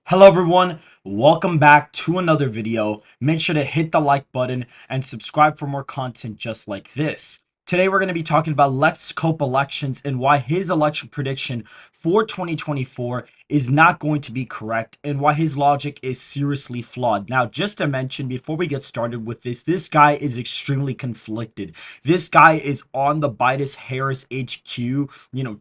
Hello everyone, welcome back to another video. Make sure to hit the like button and subscribe for more content just like this. Today we're going to be talking about Lex Cope elections and why his election prediction for 2024 is not going to be correct and why his logic is seriously flawed. Now, just to mention before we get started with this guy is extremely conflicted. This guy is on the Bidas Harris HQ,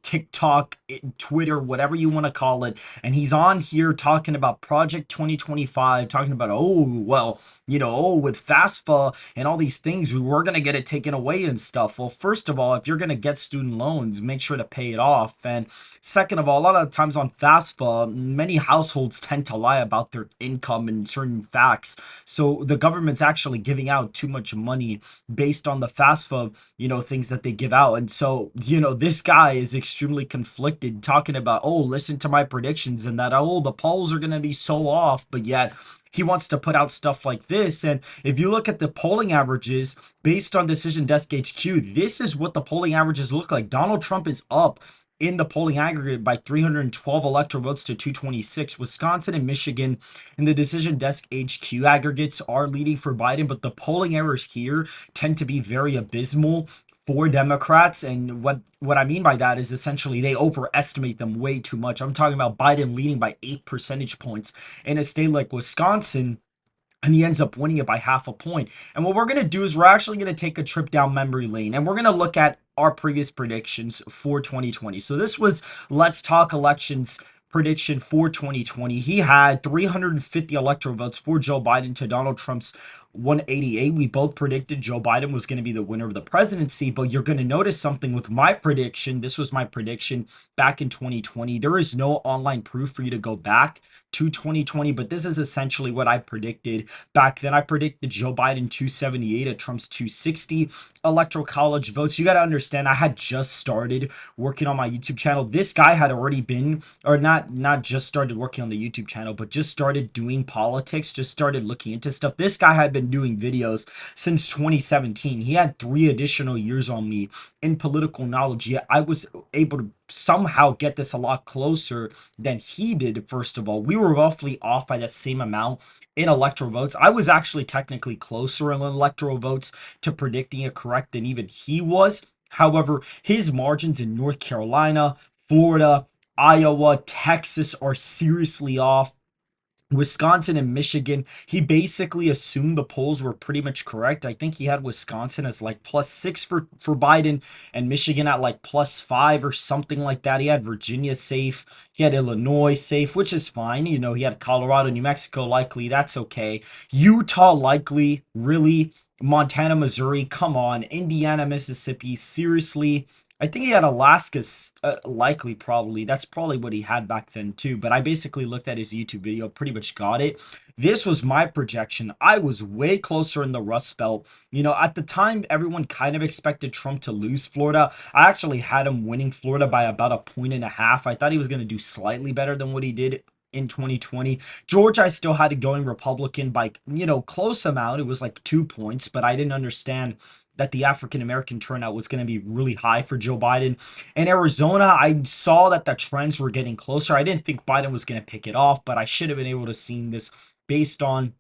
TikTok, Twitter, whatever you want to call it, and he's on here talking about Project 2025, talking about, with FAFSA and all these things, we're going to get it taken away and stuff. Well, first of all, if you're going to get student loans, make sure to pay it off. And second of all, a lot of times on FAFSA, many households tend to lie about their income and certain facts. So the government's actually giving out too much money based on the FAFSA, things that they give out. And so, this guy is extremely conflicted talking about, oh, listen to my predictions and that, oh, the polls are going to be so off, but yet he wants to put out stuff like this. And if you look at the polling averages based on Decision Desk HQ, this is what the polling averages look like. Donald Trump is up in the polling aggregate by 312 electoral votes to 226. Wisconsin and Michigan in the Decision Desk HQ aggregates are leading for Biden, but the polling errors here tend to be very abysmal for Democrats. And what I mean by that is essentially they overestimate them way too much. I'm talking about Biden leading by 8 percentage points in a state like Wisconsin, and he ends up winning it by half a point. And what we're going to do is we're actually going to take a trip down memory lane, and we're going to look at our previous predictions for 2020. So this was Let's Talk Elections prediction for 2020. He had 350 electoral votes for Joe Biden to Donald Trump's 188. We both predicted Joe Biden was going to be the winner of the presidency, but you're going to notice something with my prediction. This was my prediction back in 2020. There is no online proof for you to go back to 2020, but this is essentially what I predicted back then. I predicted Joe Biden 278 at Trump's 260 electoral college votes. You got to understand, I had just started working on my YouTube channel. This guy had already been, or not just started working on the YouTube channel, but just started doing politics, just started looking into stuff. This guy had been doing videos since 2017. He had 3 additional years on me in political knowledge, yet I was able to somehow get this a lot closer than he did. First of all, we were roughly off by the same amount in electoral votes. I was actually technically closer in electoral votes to predicting it correct than even he was. However, his margins in North Carolina, Florida, Iowa, Texas are seriously off. Wisconsin and Michigan, he basically assumed the polls were pretty much correct. I think he had Wisconsin as like +6 for Biden and Michigan at like +5 or something like that. He had Virginia safe. He had Illinois safe, which is fine. He had Colorado, New Mexico likely. That's okay. Utah likely, really. Montana, Missouri, come on. Indiana, Mississippi, seriously. I think he had Alaska likely, probably. That's probably what he had back then too. But I basically looked at his YouTube video, pretty much got it. This was my projection. I was way closer in the Rust Belt. At the time, everyone kind of expected Trump to lose Florida. I actually had him winning Florida by about 1.5 points. I thought he was going to do slightly better than what he did in 2020. Georgia, I still had it going Republican by, close amount. It was like 2 points, but I didn't understand that the African American turnout was going to be really high for Joe Biden. In Arizona, I saw that the trends were getting closer. I didn't think Biden was going to pick it off, but I should have been able to see this based on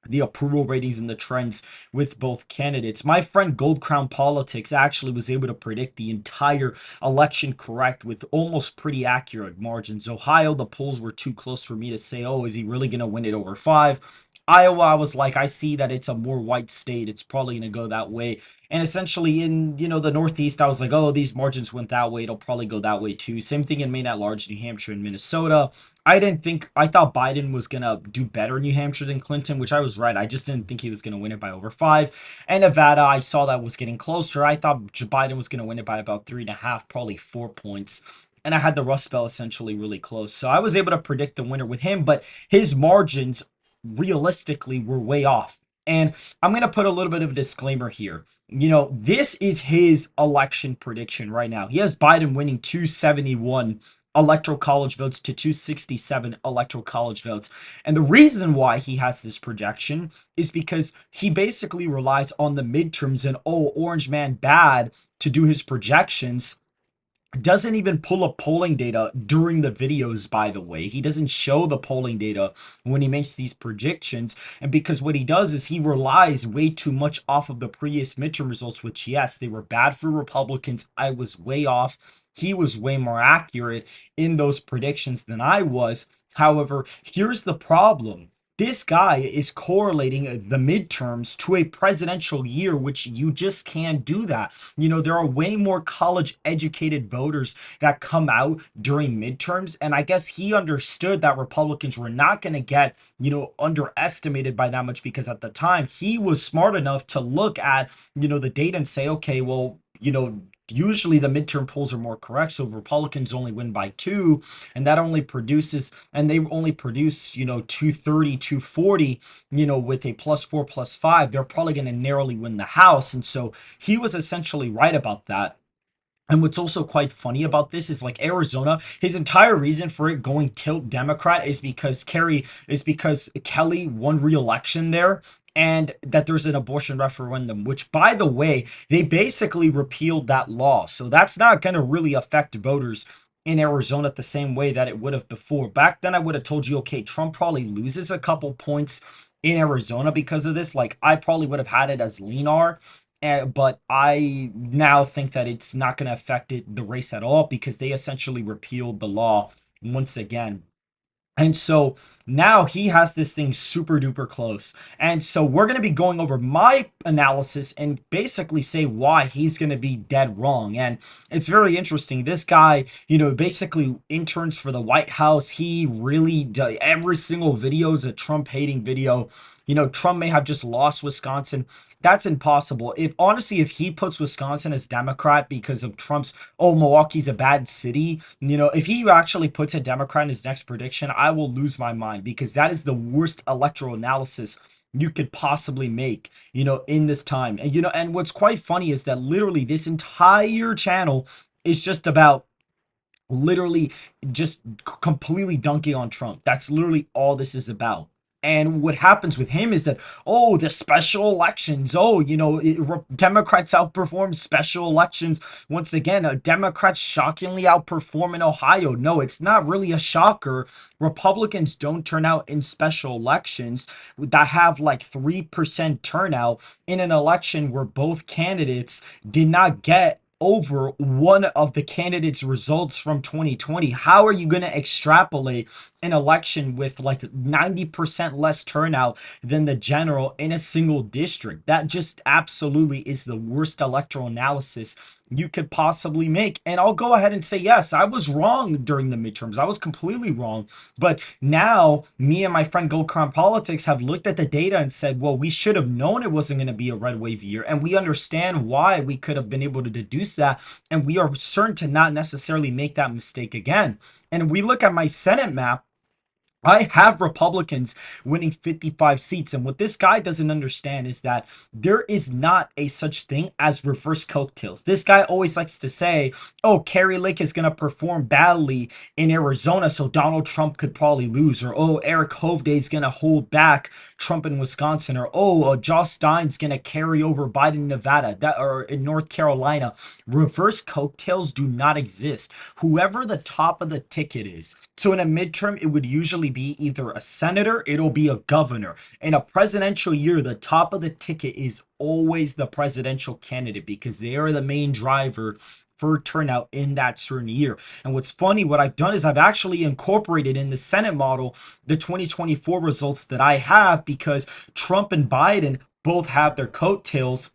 the approval ratings and the trends with both candidates. My friend Gold Crown Politics actually was able to predict the entire election correct with almost pretty accurate margins. Ohio, the polls were too close for me to say, oh, is he really going to win it over 5? Iowa, I was like, I see that it's a more white state. It's probably going to go that way. And essentially in, the Northeast, I was like, oh, these margins went that way. It'll probably go that way too. Same thing in Maine at large, New Hampshire and Minnesota. I thought Biden was going to do better in New Hampshire than Clinton, which I was right. I just didn't think he was going to win it by over 5. And Nevada, I saw that was getting closer. I thought Biden was going to win it by about 3.5, probably 4 points. And I had the Rust Belt essentially really close. So I was able to predict the winner with him, but his margins realistically were way off. And I'm going to put a little bit of a disclaimer here. This is his election prediction right now. He has Biden winning 271 electoral college votes to 267 electoral college votes. And the reason why he has this projection is because he basically relies on the midterms and, oh, Orange Man bad to do his projections. doesn't even pull up polling data during the videos, by the way. He doesn't show the polling data when he makes these predictions. And because what he does is he relies way too much off of the previous midterm results, which, yes, they were bad for Republicans. I was way off. He was way more accurate in those predictions than I was. However, here's the problem. This guy is correlating the midterms to a presidential year, which you just can't do that. You know, there are way more college educated voters that come out during midterms. And I guess he understood that Republicans were not going to get, you know, underestimated by that much, because at the time he was smart enough to look at, you know, the data and say, okay, well, you know, usually the midterm polls are more correct. So if Republicans only win by 2, and that only produces, and they only produce, you know, 230, 240, you know, with a +4, +5, they're probably going to narrowly win the House. And so he was essentially right about that. And what's also quite funny about this is, like, Arizona, his entire reason for it going tilt Democrat is because Kelly won re-election there, and that there's an abortion referendum, which, by the way, they basically repealed that law. So that's not going to really affect voters in Arizona the same way that it would have before. Back then, I would have told you, okay, Trump probably loses a couple points in Arizona because of this. Like, I probably would have had it as Leanar, but I now think that it's not going to affect the race at all, because they essentially repealed the law once again. And so now he has this thing super duper close. And so we're going to be going over my analysis and basically say why he's going to be dead wrong. And it's very interesting. This guy, you know, basically interns for the White House. He really does. Every single video is a Trump hating video. You know, Trump may have just lost Wisconsin. That's impossible. If honestly, if he puts Wisconsin as Democrat because of Trump's, oh, Milwaukee's a bad city, you know, if he actually puts a Democrat in his next prediction, I will lose my mind, because that is the worst electoral analysis you could possibly make, you know, in this time. And, you know, and what's quite funny is that literally this entire channel is just about literally just completely dunking on Trump. That's literally all this is about. And what happens with him is that, oh, the special elections, oh, you know, Democrats outperform special elections. Once again, Democrats shockingly outperform in Ohio. No, it's not really a shocker. Republicans don't turn out in special elections that have like 3% turnout in an election where both candidates did not get over one of the candidates' results from 2020. How are you going to extrapolate an election with like 90% less turnout than the general in a single district? That just absolutely is the worst electoral analysis you could possibly make. And I'll go ahead and say, yes, I was wrong during the midterms. I was completely wrong. But now me and my friend Gokran Politics have looked at the data and said, well, we should have known it wasn't going to be a red wave year. And we understand why we could have been able to deduce that. And we are certain to not necessarily make that mistake again. And if we look at my Senate map, I have Republicans winning 55 seats. And what this guy doesn't understand is that there is not a such thing as reverse coattails. This guy always likes to say, oh, Kari Lake is going to perform badly in Arizona, so Donald Trump could probably lose. Or, oh, Eric Hovde is going to hold back Trump in Wisconsin. Or, oh, Josh Stein's going to carry over Biden in Nevada, or in North Carolina. Reverse coattails do not exist. Whoever the top of the ticket is. So in a midterm, it would usually be either a senator, it'll be a governor. In a presidential year, the top of the ticket is always the presidential candidate, because they are the main driver for turnout in that certain year. And what's funny, what I've done is I've actually incorporated in the Senate model the 2024 results that I have, because Trump and Biden both have their coattails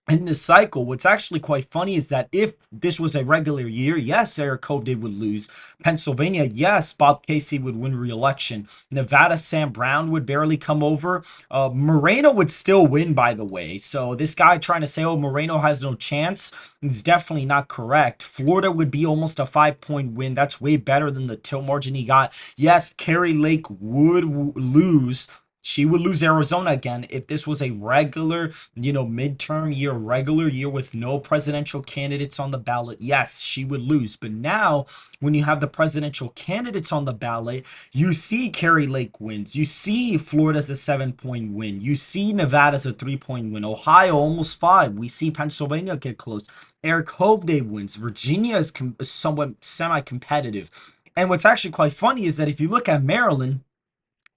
in this cycle. What's actually quite funny is that if this was a regular year, yes, Eric Hovde would lose. Pennsylvania, yes, Bob Casey would win re-election. Nevada, Sam Brown would barely come over. Moreno would still win, by the way. So this guy trying to say, oh, Moreno has no chance, is definitely not correct. Florida would be almost a 5-point win. That's way better than the tilt margin he got. Yes, Kari Lake would lose She would lose Arizona again if this was a regular, midterm year, regular year with no presidential candidates on the ballot. Yes, she would lose. But now, when you have the presidential candidates on the ballot, you see Kerry Lake wins. You see Florida's a 7-point win. You see Nevada's a 3-point win. Ohio almost 5. We see Pennsylvania get close. Eric Hovde wins. Virginia is somewhat semi-competitive. And what's actually quite funny is that if you look at Maryland,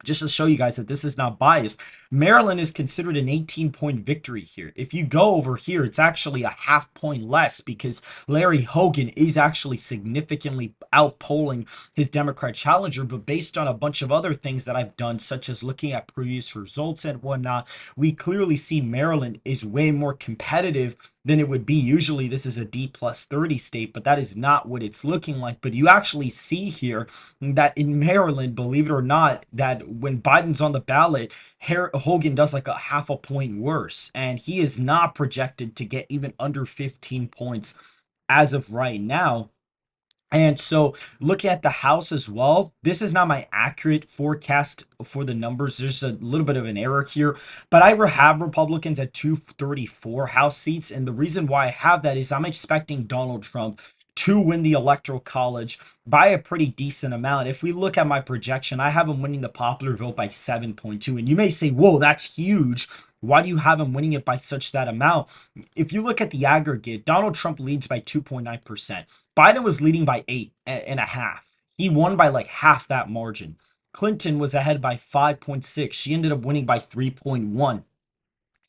just to show you guys that this is not biased, Maryland is considered an 18-point victory here. If you go over here, it's actually a half point less because Larry Hogan is actually significantly outpolling his Democrat challenger. But based on a bunch of other things that I've done, such as looking at previous results and whatnot, we clearly see Maryland is way more competitive than it would be. Usually this is a D+30 state, but that is not what it's looking like. But you actually see here that in Maryland, believe it or not, that when Biden's on the ballot, Hogan does like a half a point worse, and he is not projected to get even under 15 points as of right now. And so looking at the House as well, this is not my accurate forecast for the numbers. There's a little bit of an error here, but I have Republicans at 234 House seats. And the reason why I have that is I'm expecting Donald Trump to win the Electoral College by a pretty decent amount. If we look at my projection, I have him winning the popular vote by 7.2. And you may say, whoa, that's huge. Why do you have him winning it by such that amount? If you look at the aggregate, Donald Trump leads by 2.9%. Biden was leading by 8.5. He won by like half that margin. Clinton was ahead by 5.6. She ended up winning by 3.1.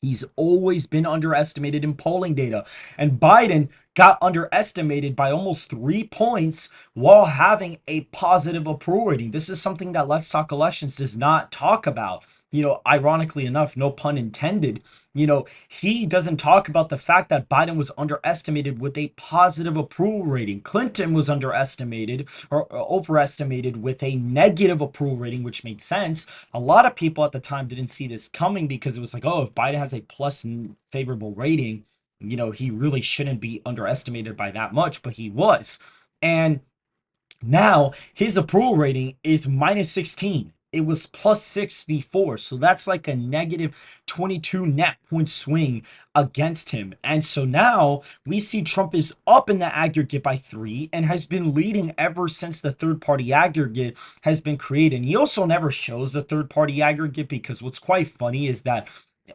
He's always been underestimated in polling data. And Biden got underestimated by almost 3 points while having a positive approval rating. This is something that Let's Talk Elections does not talk about. Ironically enough, no pun intended, he doesn't talk about the fact that Biden was underestimated with a positive approval rating. Clinton was underestimated or overestimated with a negative approval rating, which made sense. A lot of people at the time didn't see this coming because it was like, oh, if Biden has a plus favorable rating, he really shouldn't be underestimated by that much, but he was. And now his approval rating is minus 16. It was plus 6 before. So that's like a negative 22 net point swing against him. And so now we see Trump is up in the aggregate by 3 and has been leading ever since the third party aggregate has been created. And he also never shows the third party aggregate because what's quite funny is that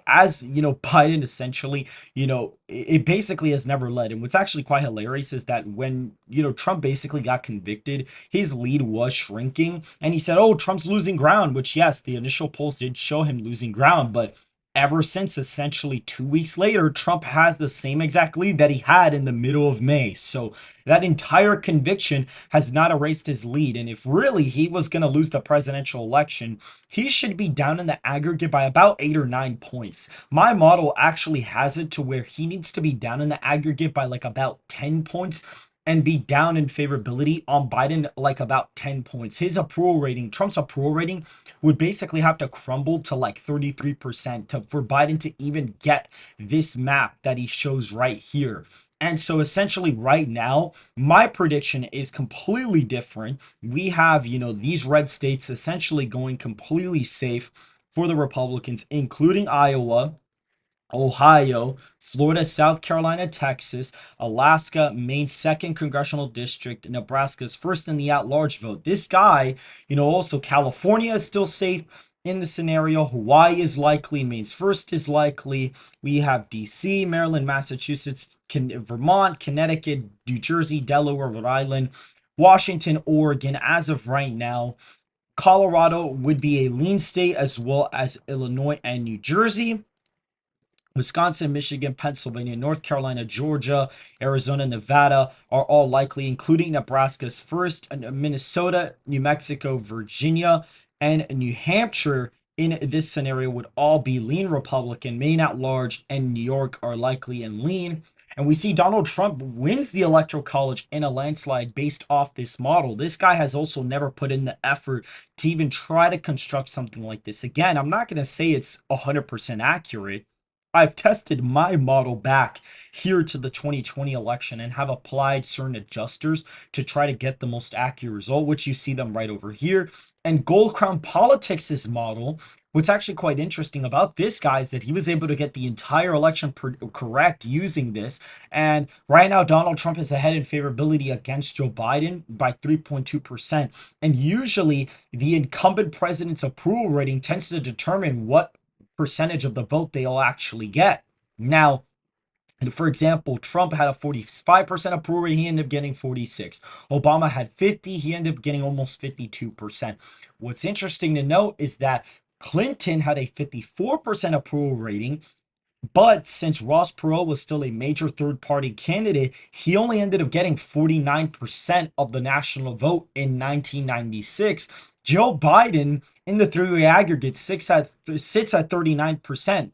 as Biden essentially, it basically has never led. And what's actually quite hilarious is that when, Trump basically got convicted, his lead was shrinking. And he said, oh, Trump's losing ground, which, yes, the initial polls did show him losing ground. But ever since essentially 2 weeks later, Trump has the same exact lead that he had in the middle of May. So that entire conviction has not erased his lead. And if really he was going to lose the presidential election, he should be down in the aggregate by about 8 or 9 points. My model actually has it to where he needs to be down in the aggregate by like about 10 points and be down in favorability on Biden like about 10 points. His approval rating, Trump's approval rating, would basically have to crumble to like 33% for Biden to even get this map that he shows right here. And so essentially right now, my prediction is completely different. We have, these red states essentially going completely safe for the Republicans, including Iowa, Ohio, Florida, South Carolina, Texas, Alaska, Maine's second congressional district, Nebraska's first in the at-large vote. This guy, also California is still safe in the scenario. Hawaii is likely. Maine's first is likely. We have DC, Maryland, Massachusetts, Vermont, Connecticut, New Jersey, Delaware, Rhode Island, Washington, Oregon. As of right now, Colorado would be a lean state, as well as Illinois and New Jersey. Wisconsin, Michigan, Pennsylvania, North Carolina, Georgia, Arizona, Nevada are all likely, including Nebraska's first, and Minnesota, New Mexico, Virginia, and New Hampshire in this scenario would all be lean Republican. Maine at large and New York are likely in lean. And we see Donald Trump wins the Electoral College in a landslide based off this model. This guy has also never put in the effort to even try to construct something like this. Again, I'm not going to say it's 100% accurate. I've tested my model back here to the 2020 election and have applied certain adjusters to try to get the most accurate result, which you see them right over here. And Gold Crown Politics' model What's actually quite interesting about this guy is that he was able to get the entire election correct using this. And right now, Donald Trump is ahead in favorability against Joe Biden by 3.2%. And usually, the incumbent president's approval rating tends to determine what percentage of the vote they'll actually get. Now, for example, Trump had a 45% approval rating. He ended up getting 46. Obama had 50. He ended up getting almost 52%. What's interesting to note is that Clinton had a 54% approval rating, but since Ross Perot was still a major third-party candidate, he only ended up getting 49% of the national vote in 1996. Joe Biden in the three-way aggregate sits at 39%,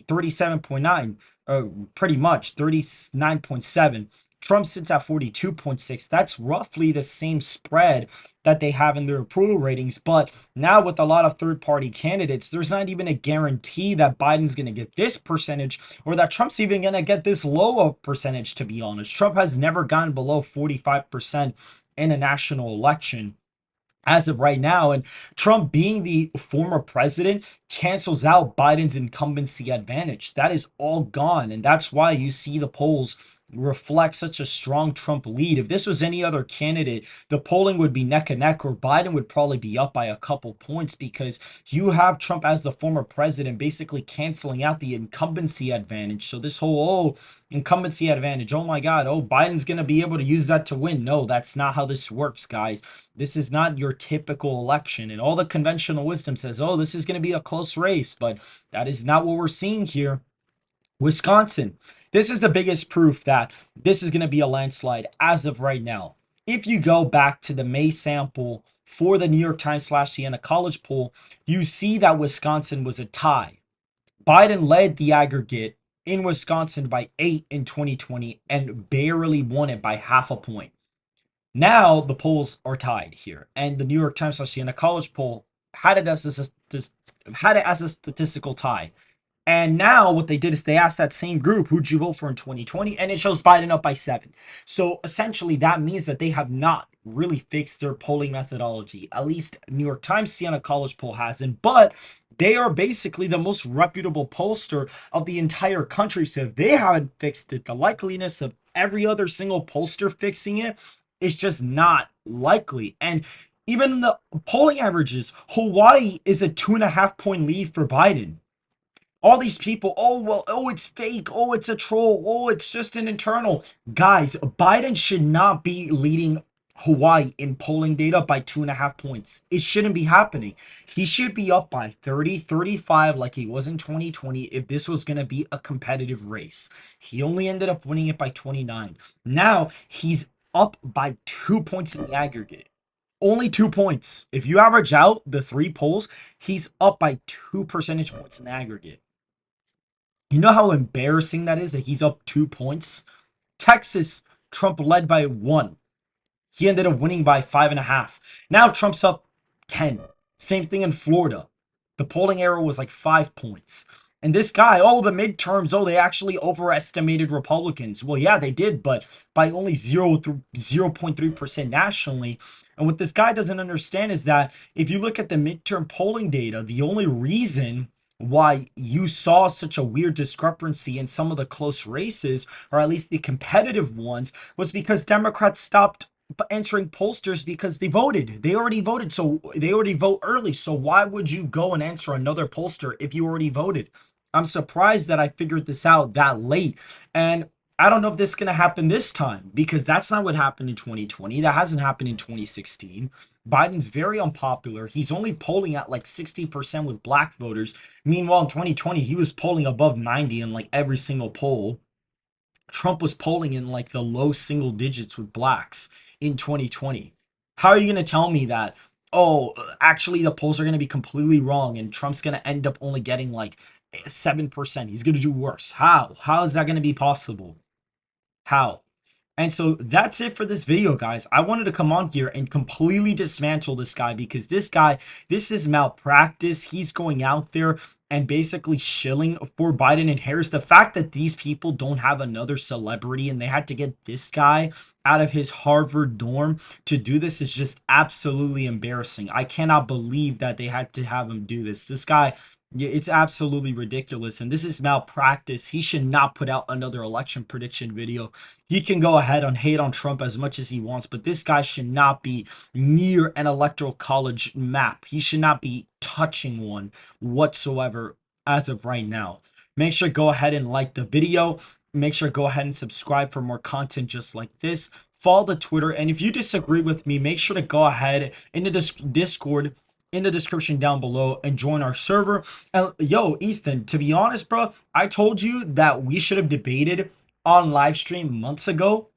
37.9, pretty much 39.7. Trump sits at 42.6. That's roughly the same spread that they have in their approval ratings. But now with a lot of third-party candidates, there's not even a guarantee that Biden's going to get this percentage or that Trump's even going to get this low of percentage, to be honest. Trump has never gone below 45% in a national election as of right now. And Trump being the former president cancels out Biden's incumbency advantage. That is all gone. And that's why you see the polls reflect such a strong Trump lead. If this was any other candidate, the polling would be neck and neck, or Biden would probably be up by a couple points, because you have Trump as the former president basically canceling out the incumbency advantage. So this whole, incumbency advantage, oh my God, oh, Biden's going to be able to use that to win. No, that's not how this works, guys. This is not your typical election. And all the conventional wisdom says, oh, this is going to be a close race, but that is not what we're seeing here. Wisconsin. This is the biggest proof that this is going to be a landslide as of right now. If you go back to the May sample for the New York Times / Siena College poll, you see that Wisconsin was a tie. Biden led the aggregate in Wisconsin by 8 in 2020 and barely won it by half a point. Now the polls are tied here, and the New York Times / Siena College poll had it as a statistical tie. And now what they did is they asked that same group, who'd you vote for in 2020? And it shows Biden up by 7. So essentially that means that they have not really fixed their polling methodology. At least New York Times Siena College poll hasn't, but they are basically the most reputable pollster of the entire country. So if they haven't fixed it, the likeliness of every other single pollster fixing it is just not likely. And even the polling averages, Hawaii is a 2.5 point lead for Biden. All these people, oh, well, oh, it's fake. Oh, it's a troll. Oh, it's just an internal. Guys, Biden should not be leading Hawaii in polling data by 2.5 points. It shouldn't be happening. He should be up by 30, 35 like he was in 2020 if this was going to be a competitive race. He only ended up winning it by 29. Now he's up by 2 points in the aggregate. Only 2 points. If you average out the 3 polls, he's up by 2 percentage points in the aggregate. You know how embarrassing that is that he's up 2 points? Texas, Trump led by 1. He ended up winning by 5.5. Now Trump's up 10. Same thing in Florida. The polling error was like 5 points. And this guy, oh, the midterms, oh, they actually overestimated Republicans. Well, yeah, they did, but by only 0.3% nationally. And what this guy doesn't understand is that if you look at the midterm polling data, the only reason why you saw such a weird discrepancy in some of the close races, or at least the competitive ones, was because Democrats stopped answering pollsters because they voted. They already voted, so they already vote early. So why would you go and answer another pollster if you already voted? I'm surprised that I figured this out that late. And I don't know if this is going to happen this time, because that's not what happened in 2020. That hasn't happened in 2016. Biden's very unpopular. He's only polling at like 60% with black voters. Meanwhile, in 2020, he was polling above 90 in like every single poll. Trump was polling in like the low single digits with blacks in 2020. How are you going to tell me that, oh, actually the polls are going to be completely wrong and Trump's going to end up only getting like 7%? He's going to do worse. How is that going to be possible? How? And so that's it for this video, guys. I wanted to come on here and completely dismantle this guy, because this guy, this is malpractice. He's going out there and basically shilling for Biden and Harris. The fact that these people don't have another celebrity and they had to get this guy out of his Harvard dorm to do this is just absolutely embarrassing. I cannot believe that they had to have him do this. This guy, yeah, it's absolutely ridiculous, and this is malpractice. He should not put out another election prediction video. He can go ahead and hate on Trump as much as he wants, but this guy should not be near an electoral college map. He should not be touching one whatsoever as of right now. Make sure to go ahead and like the video. Make sure to go ahead and subscribe for more content just like this. Follow the Twitter, and if you disagree with me, make sure to go ahead in the Discord in the description down below and join our server. And yo, Ethan, to be honest, bro, I told you that we should have debated on live stream months ago.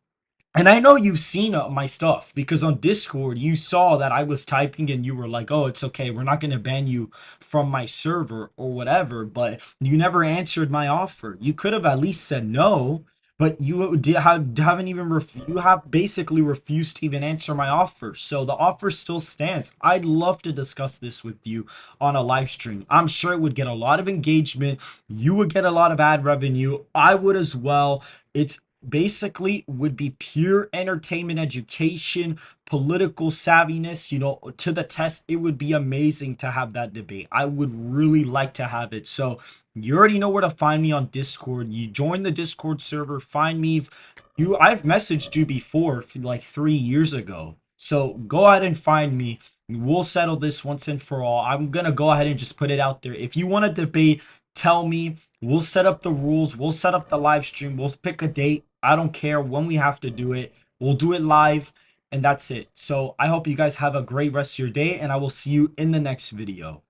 And I know you've seen my stuff because on Discord you saw that I was typing and you were like, "Oh, it's okay. We're not going to ban you from my server or whatever." But you never answered my offer. You could have at least said no, but haven't even you have basically refused to even answer my offer. So the offer still stands. I'd love to discuss this with you on a live stream. I'm sure it would get a lot of engagement. You would get a lot of ad revenue. I would as well. It's basically would be pure entertainment, education, political savviness, to the test. It would be amazing to have that debate. I would really like to have it. So you already know where to find me on Discord. You join the Discord server, find me. I've messaged you before, like 3 years ago. So go ahead and find me. We'll settle this once and for all. I'm gonna go ahead and just put it out there. If you want to debate, tell me. We'll set up the rules. We'll set up the live stream. We'll pick a date. I don't care when we have to do it. We'll do it live, and that's it. So I hope you guys have a great rest of your day, and I will see you in the next video.